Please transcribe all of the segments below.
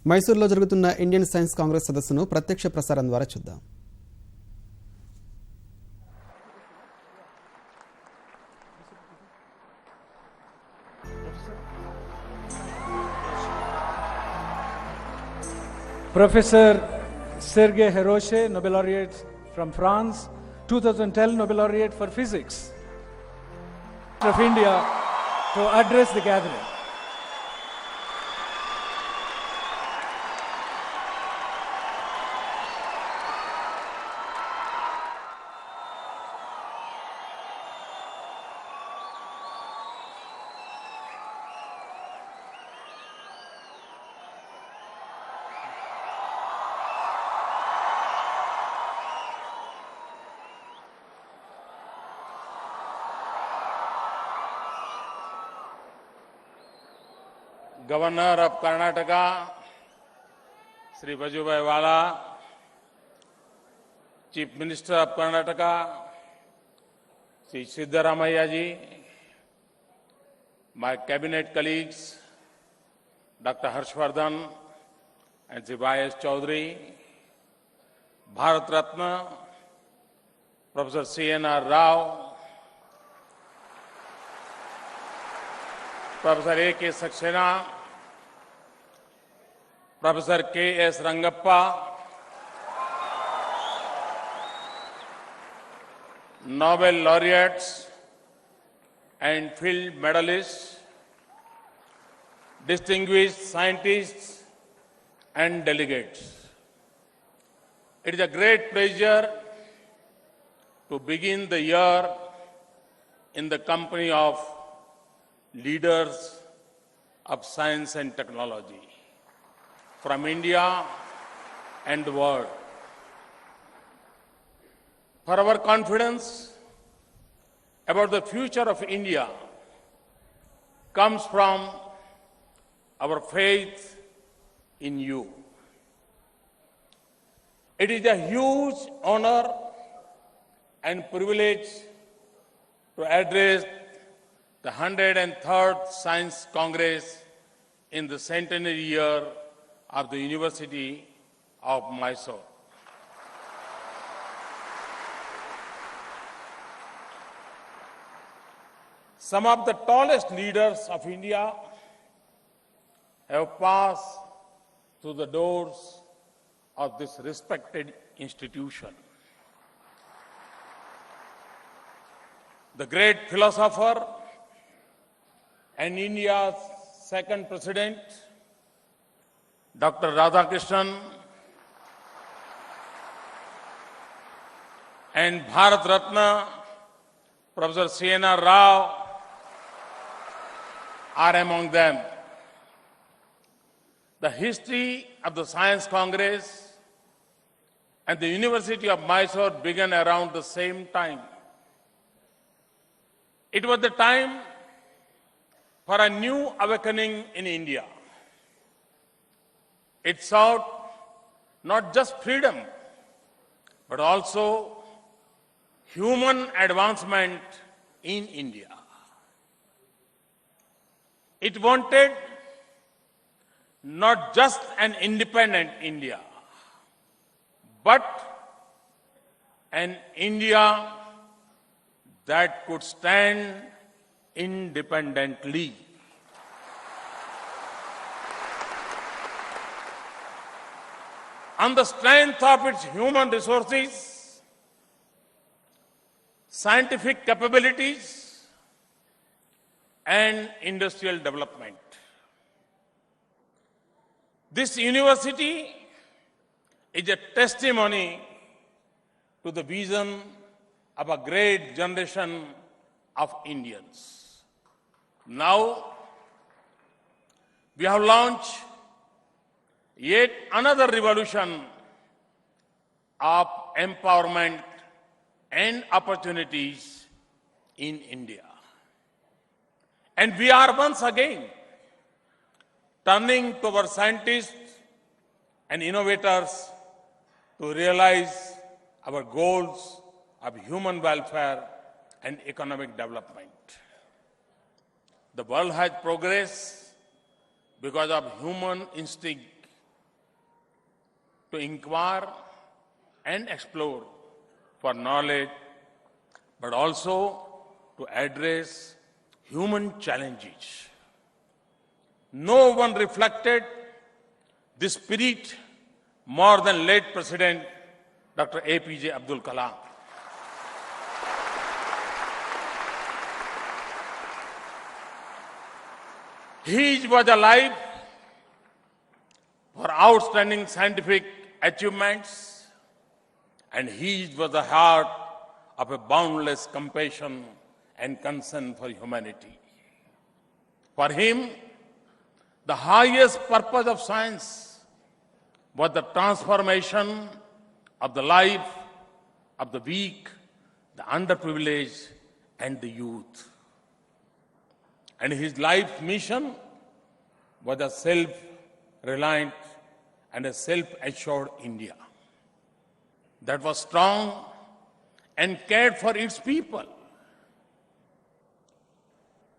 మైసూరులో జరుగుతున్న Indian science Congress సదస్సును ప్రత్యక్ష ప్రసారం ద్వారా చూద్దాం. Professor Sergei Heroche, Nobel laureate from France, 2010 Nobel laureate for physics of India, to address the gathering. Governor of Karnataka, Sri Vajubhai Vala, Chief Minister of Karnataka, Sri Siddaramaiah ji, my cabinet colleagues, Dr. Harshvardhan and Sri Y.S. Chaudhary, Bharat Ratna, Professor C.N.R. Rao, Professor A.K. Saxena, Professor K.S. Rangappa, Nobel laureates and field medalists, distinguished scientists and delegates. It is a great pleasure to begin the year in the company of leaders of science and technology from India and the world. For our confidence about the future of India comes from our faith in you. It is a huge honor and privilege to address the 103rd Science Congress in the centenary year of the University of Mysore. Some of the tallest leaders of India have passed through the doors of this respected institution. The great philosopher and India's second president, Dr. Radhakrishnan, and Bharat Ratna, Professor C.N.R. Rao, are among them. The history of the Science Congress and the University of Mysore began around the same time. It was the time for a new awakening in India. It sought not just freedom, but also human advancement in India. It wanted not just an independent India, but an India that could stand independently. On the strength of its human resources, scientific capabilities, and industrial development. This university is a testimony to the vision of a great generation of Indians. Now, we have launched yet another revolution of empowerment and opportunities in India. And we are once again turning to our scientists and innovators to realize our goals of human welfare and economic development. The world has progressed because of human instinct to inquire and explore for knowledge, but also to address human challenges. No one reflected this spirit more than late President Dr. APJ Abdul Kalam. He was alive for outstanding scientific achievements, and his was the heart of a boundless compassion and concern for humanity. For him, the highest purpose of science was the transformation of the life of the weak, the underprivileged, and the youth. And his life mission was a self-reliant and a self-assured India that was strong and cared for its people.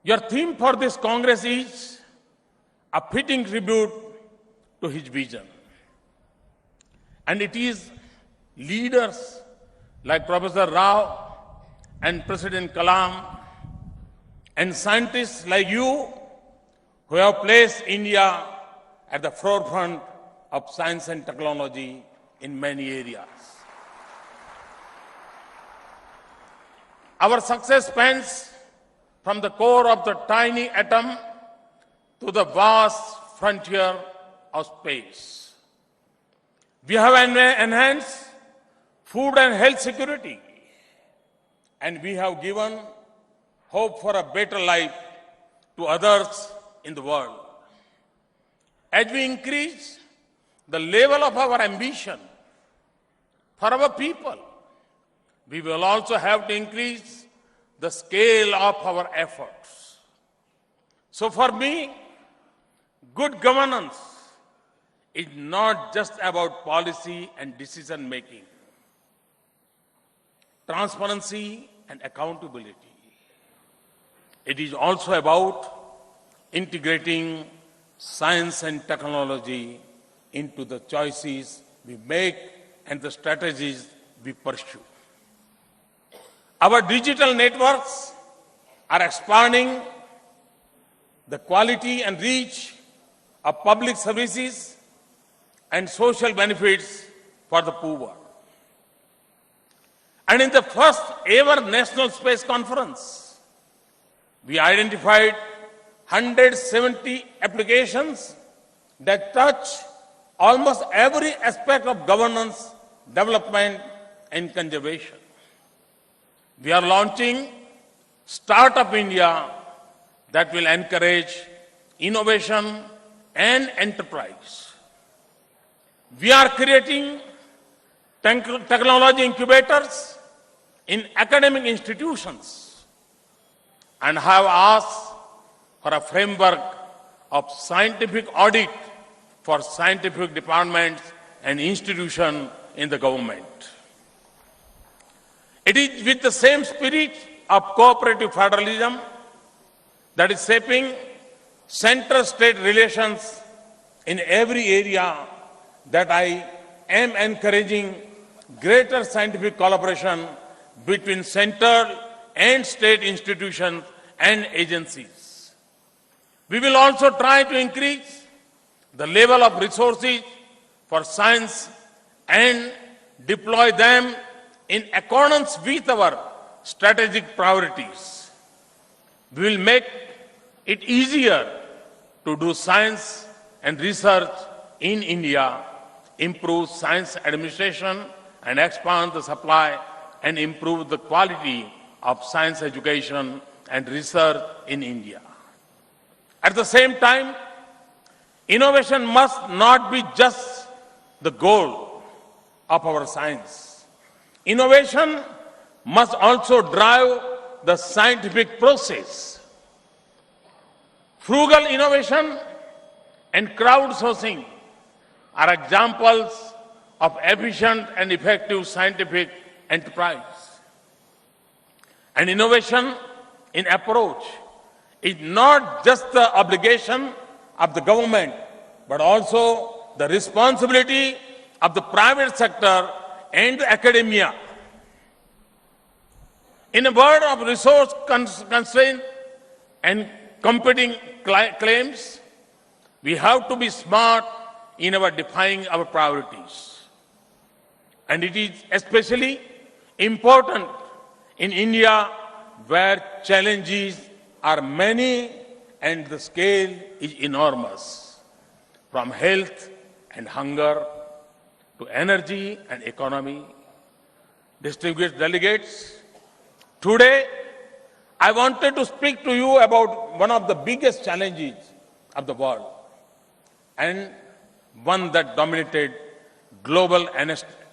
Your theme for this Congress is a fitting tribute to his vision. And it is leaders like Professor Rao and President Kalam and scientists like you who have placed India at the forefront of science and technology in many areas. Our success spans from the core of the tiny atom to the vast frontier of space. We have enhanced food and health security, and we have given hope for a better life to others in the world. As we increase the level of our ambition for our people, we will also have to increase the scale of our efforts. So for me, good governance is not just about policy and decision making, transparency and accountability. It is also about integrating science and technology into the choices we make and the strategies we pursue. Our digital networks are expanding the quality and reach of public services and social benefits for the poor. And in the first ever National Space Conference, we identified 170 applications that touch almost every aspect of governance, development, and conservation. We are launching Startup India that will encourage innovation and enterprise. We are creating technology incubators in academic institutions and have asked for a framework of scientific audit for scientific departments and institutions in the government. It is with the same spirit of cooperative federalism that is shaping center-state relations in every area that I am encouraging greater scientific collaboration between central and state institutions and agencies. We will also try to increase the level of resources for science and deploy them in accordance with our strategic priorities. We will make it easier to do science and research in India, improve science administration, and expand the supply and improve the quality of science education and research in India. At the same time, innovation must not be just the goal of our science. Innovation must also drive the scientific process. Frugal innovation and crowdsourcing are examples of efficient and effective scientific enterprise. And innovation in approach is not just the obligation of the government, but also the responsibility of the private sector and academia. In a world of resource constraint and competing claims, we have to be smart in our defining our priorities. And it is especially important in India, where challenges are many and the scale is enormous, from health and hunger to energy and economy. Distinguished delegates, today I wanted to speak to you about one of the biggest challenges of the world and one that dominated global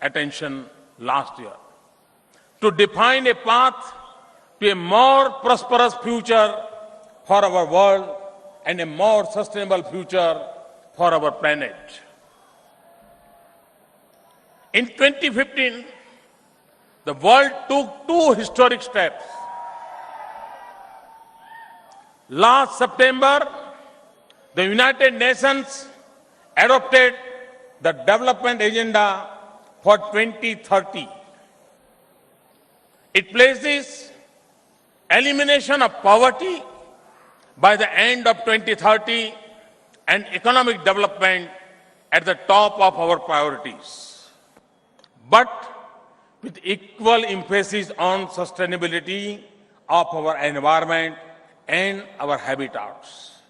attention last year. To define a path to a more prosperous future for our world and a more sustainable future for our planet. In 2015, the world took two historic steps. Last September, the United Nations adopted the Development Agenda for 2030. It places elimination of poverty by the end of 2030 and economic development at the top of our priorities, but with equal emphasis on sustainability of our environment and our habitats.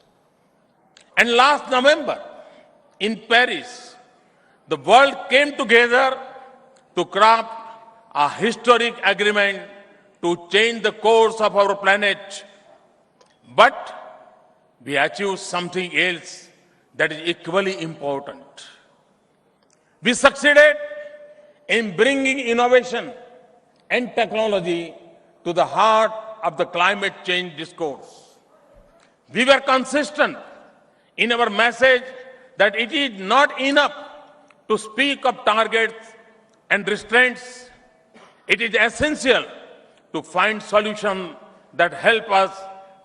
And last November, in Paris, the world came together to craft a historic agreement to change the course of our planet. But we achieved something else that is equally important. We succeeded in bringing innovation and technology to the heart of the climate change discourse. We were consistent in our message that it is not enough to speak of targets and restraints. It is essential to find solutions that help us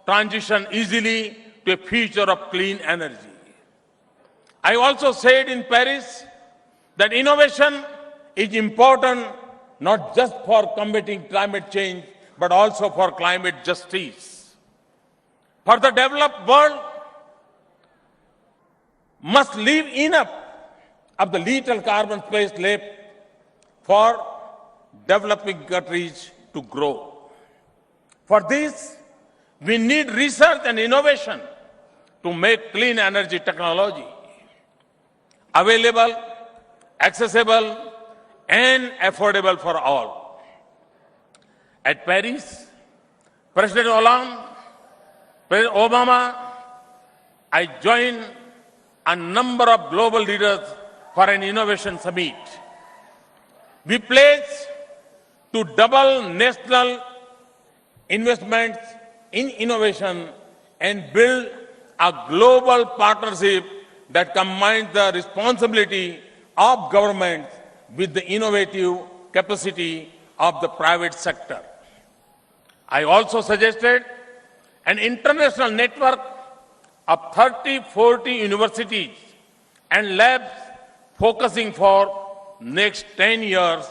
transition easily to a future of clean energy. I also said in Paris that innovation is important not just for combating climate change, but also for climate justice. For the developed world must leave enough of the lethal carbon space left for developing countries to grow. For this, we need research and innovation to make clean energy technology available, accessible, and affordable for all. At Paris, President Hollande, President Obama, I joined a number of global leaders for an innovation summit. We pledged to double national investments in innovation and build a global partnership that combines the responsibility of governments with the innovative capacity of the private sector. I also suggested an international network of 30-40 universities and labs focusing for next 10 years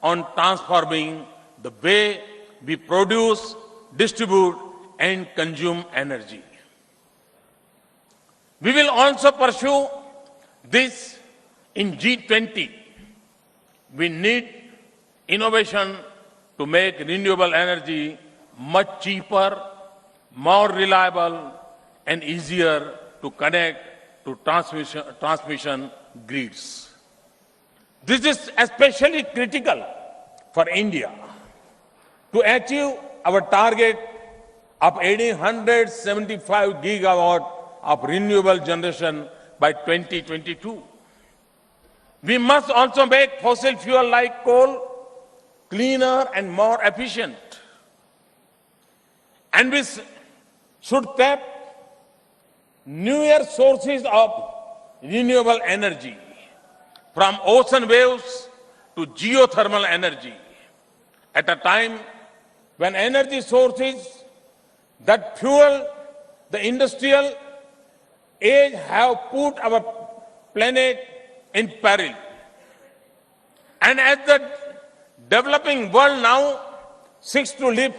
on transforming the way we produce, distribute, and consume energy. We will also pursue this in G20. We need innovation to make renewable energy much cheaper, more reliable, and easier to connect to transmission grids. This is especially critical for India to achieve our target of adding 175 gigawatts of renewable generation by 2022. We must also make fossil fuel like coal cleaner and more efficient. And we should tap newer sources of renewable energy, from ocean waves to geothermal energy, at a time when energy sources that fuel the industrial age have put our planet in peril. And as the developing world now seeks to lift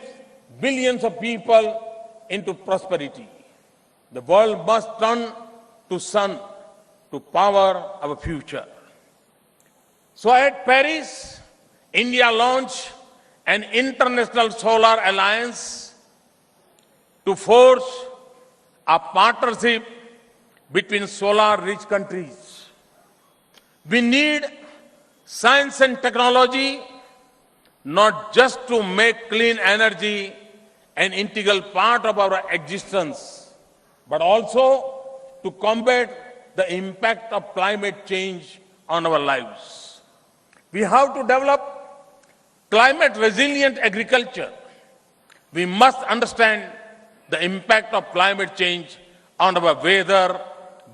billions of people into prosperity, the world must turn to sun to power our future. So at Paris, India launched an international solar alliance to forge a partnership between solar-rich countries. We need science and technology not just to make clean energy an integral part of our existence, but also to combat the impact of climate change on our lives. We have to develop climate-resilient agriculture. We must understand the impact of climate change on our weather,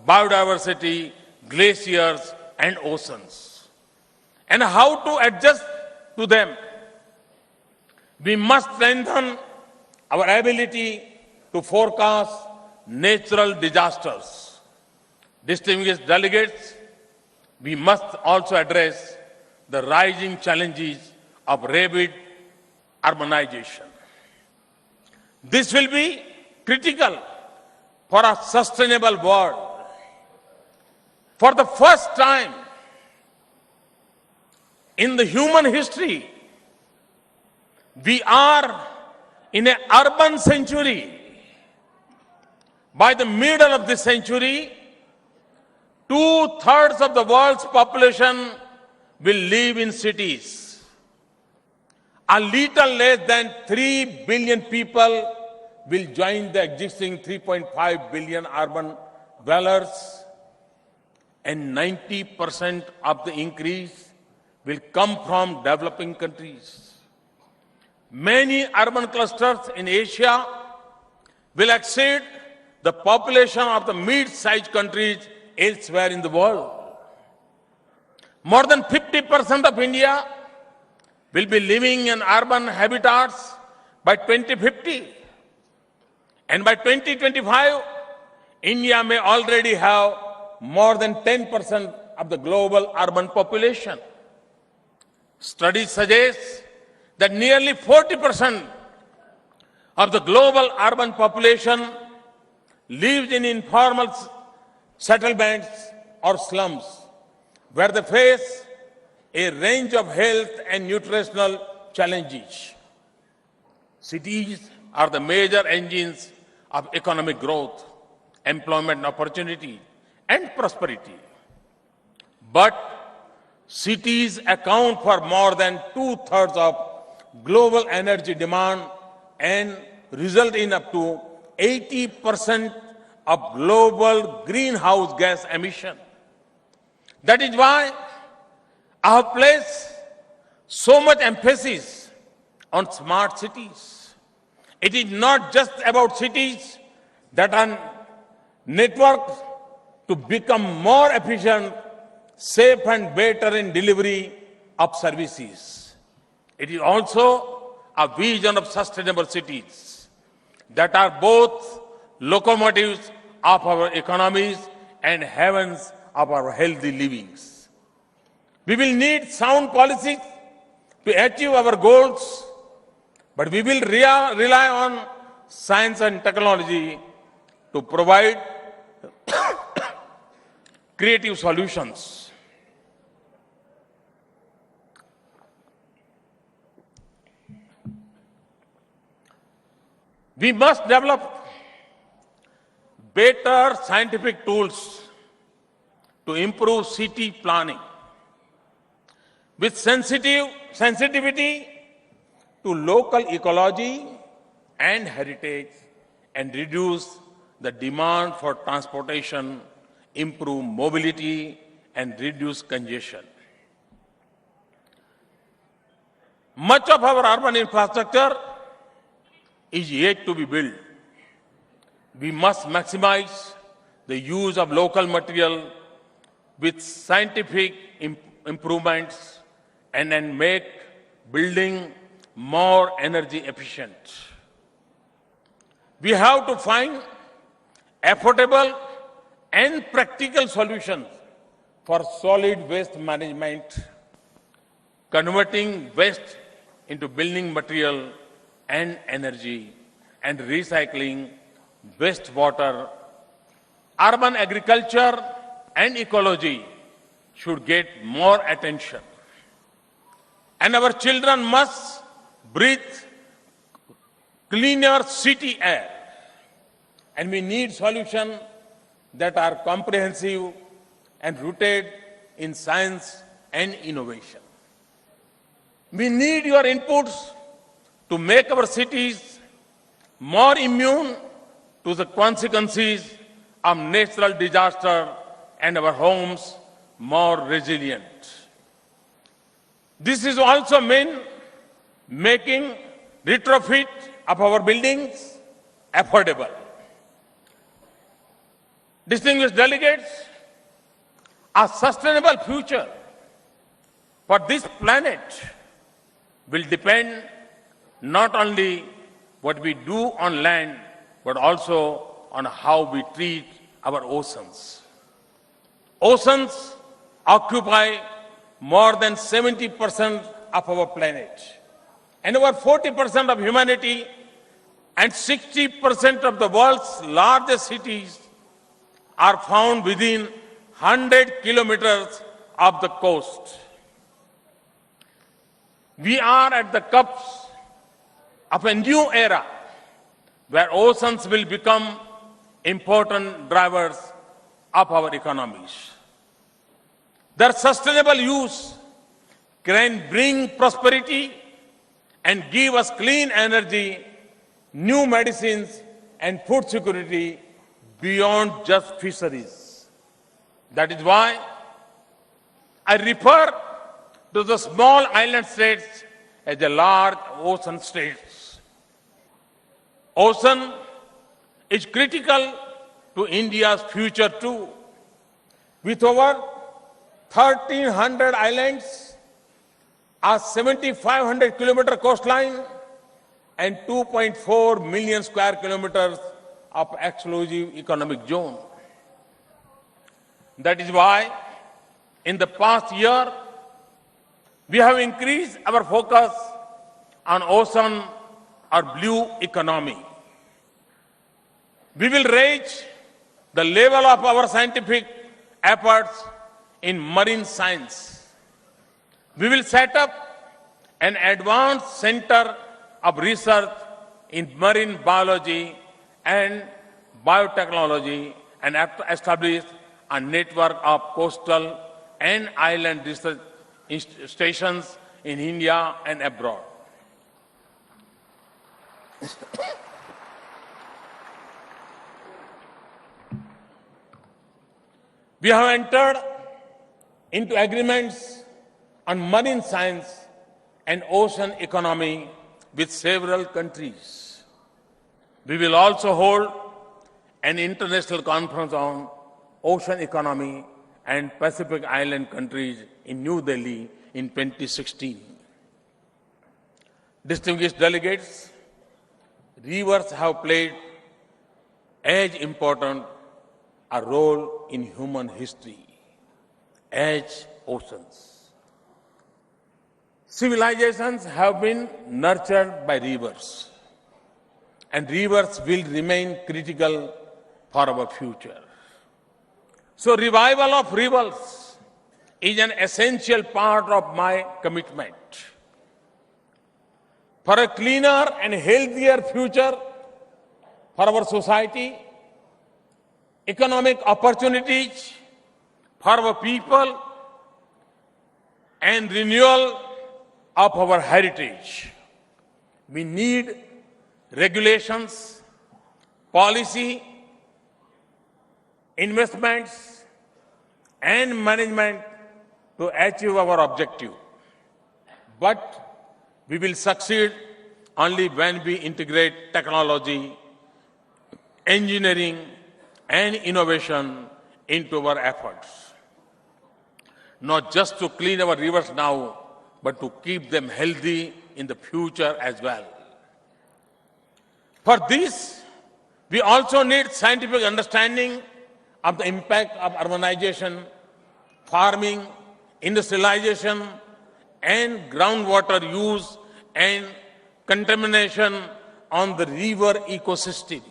biodiversity, glaciers, and oceans, and how to adjust to them. We must strengthen our ability to forecast natural disasters. Distinguished delegates, we must also address the rising challenges of rapid urbanization. This will be critical for a sustainable world. For the first time in the human history, we are in an urban century. By the middle of this century, 2/3 of the world's population will live in cities. A little less than 3 billion people will join the existing 3.5 billion urban dwellers, and 90% of the increase will come from developing countries. Many urban clusters in Asia will exceed the population of the mid-sized countries elsewhere in the world. More than 50% of India will be living in urban habitats by 2050. And by 2025, India may already have more than 10% of the global urban population. Studies suggest that nearly 40% of the global urban population lives in informal settlements or slums, where they face a range of health and nutritional challenges. Cities are the major engines of economic growth, employment opportunity, and prosperity. But cities account for more than 2/3 of global energy demand and result in up to 80% of global greenhouse gas emission. That is why I have placed so much emphasis on smart cities. It is not just about cities that are networked to become more efficient, safe, and better in delivery of services. It is also a vision of sustainable cities that are both locomotives of our economies and heavens of our healthy livings. We will need sound policies to achieve our goals, but we will rely on science and technology to provide creative solutions. We must develop better scientific tools to improve city planning with sensitivity to local ecology and heritage, and reduce the demand for transportation, improve mobility, and reduce congestion. Much of our urban infrastructure is yet to be built. We must maximize the use of local material with scientific improvements and then make building more energy efficient. We have to find affordable and practical solutions for solid waste management. converting waste into building material and energy, and recycling wastewater. Urban agriculture and ecology should get more attention. And our children must breathe cleaner city air. And we need solutions that are comprehensive and rooted in science and innovation. We need your inputs to make our cities more immune to the consequences of natural disaster and our homes more resilient. This is also mean making retrofit of our buildings affordable. Distinguished delegates, a sustainable future for this planet will depend not only what we do on land, but also on how we treat our oceans. Oceans occupy more than 70% of our planet, and over 40% of humanity and 60% of the world's largest cities are found within 100 kilometers of the coast. We are at the cusp of a new era where oceans will become important drivers of our economies. Their sustainable use can bring prosperity and give us clean energy, new medicines, and food security beyond just fisheries. That is why I refer to the small island states as the large ocean states. Ocean is critical to India's future too. With over 1,300 islands, a 7,500 kilometer coastline, and 2.4 million square kilometers of exclusive economic zone. That is why in the past year, we have increased our focus on ocean or blue economy. We will raise the level of our scientific efforts in marine science. We will set up an advanced center of research in marine biology and biotechnology and establish a network of coastal and island research stations in India and abroad. We have entered into agreements on marine science and ocean economy with several countries. We will also hold an international conference on ocean economy and Pacific Island countries in New Delhi in 2016. Distinguished delegates, rivers have played as important a role in human history as oceans. Civilizations have been nurtured by rivers, and rivers will remain critical for our future. So revival of rivers is an essential part of my commitment. For a cleaner and healthier future for our society, economic opportunities for our people, and renewal of our heritage, we need regulations, policy, investments, and management to achieve our objective. But we will succeed only when we integrate technology, engineering, and innovation into our efforts. Not just to clean our rivers now, but to keep them healthy in the future as well. For this, we also need scientific understanding of the impact of urbanization, farming, industrialization, and groundwater use and contamination on the river ecosystem.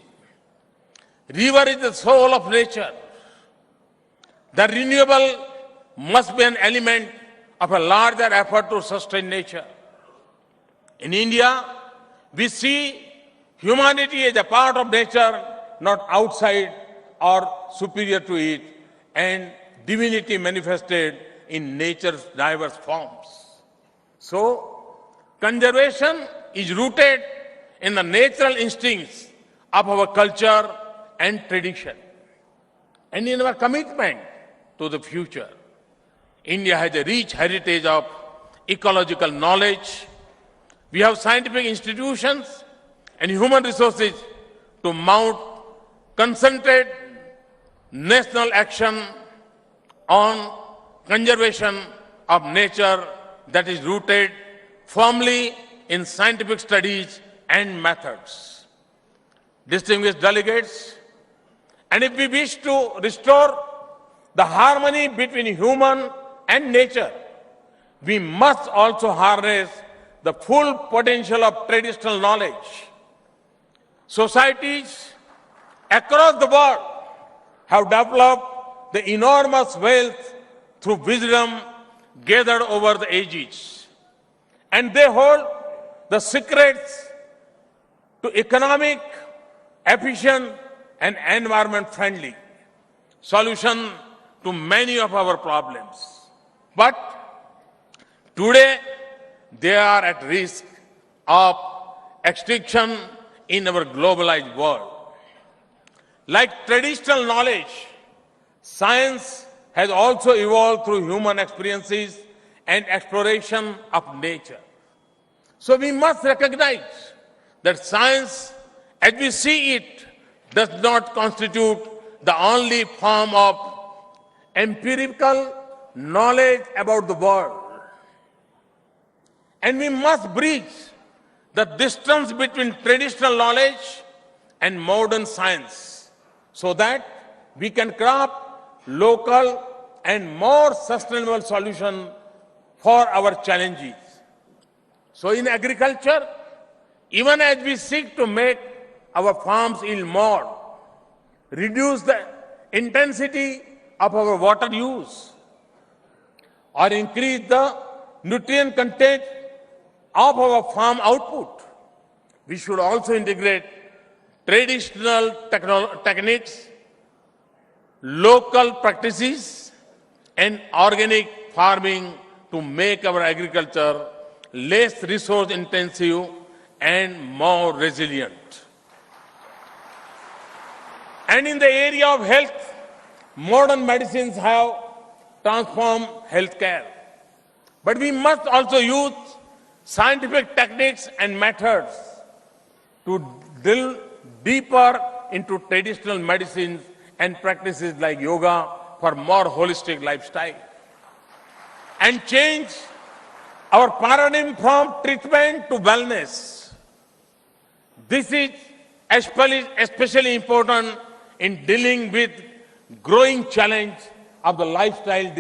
River is the soul of nature. The renewable must be an element of a larger effort to sustain nature. In India, we see humanity as a part of nature, not outside or superior to it, and divinity manifested in nature's diverse forms. So, conservation is rooted in the natural instincts of our culture and tradition, and in our commitment to the future. India has a rich heritage of ecological knowledge. We have scientific institutions and human resources to mount concentrated national action on conservation of nature that is rooted firmly in scientific studies and methods. Distinguished delegates, and if we wish to restore the harmony between human and nature, we must also harness the full potential of traditional knowledge. Societies across the world have developed the enormous wealth through wisdom gathered over the ages, and they hold the secrets to economic, efficient, and environment-friendly solution to many of our problems. But today, they are at risk of extinction in our globalized world. Like traditional knowledge, science has also evolved through human experiences and exploration of nature. So we must recognize that science, as we see it, does not constitute the only form of empirical knowledge about the world. And we must bridge the distance between traditional knowledge and modern science so that we can craft local and more sustainable solutions for our challenges. So in agriculture, even as we seek to make our farms yield more, reduce the intensity of our water use, or increase the nutrient content of our farm output, we should also integrate traditional techniques, local practices, and organic farming to make our agriculture less resource intensive and more resilient. And in the area of health, modern medicines have transformed healthcare. But we must also use scientific techniques and methods to drill deeper into traditional medicines and practices like yoga for more holistic lifestyle. And change our paradigm from treatment to wellness. This is especially important in dealing with growing challenge of the lifestyle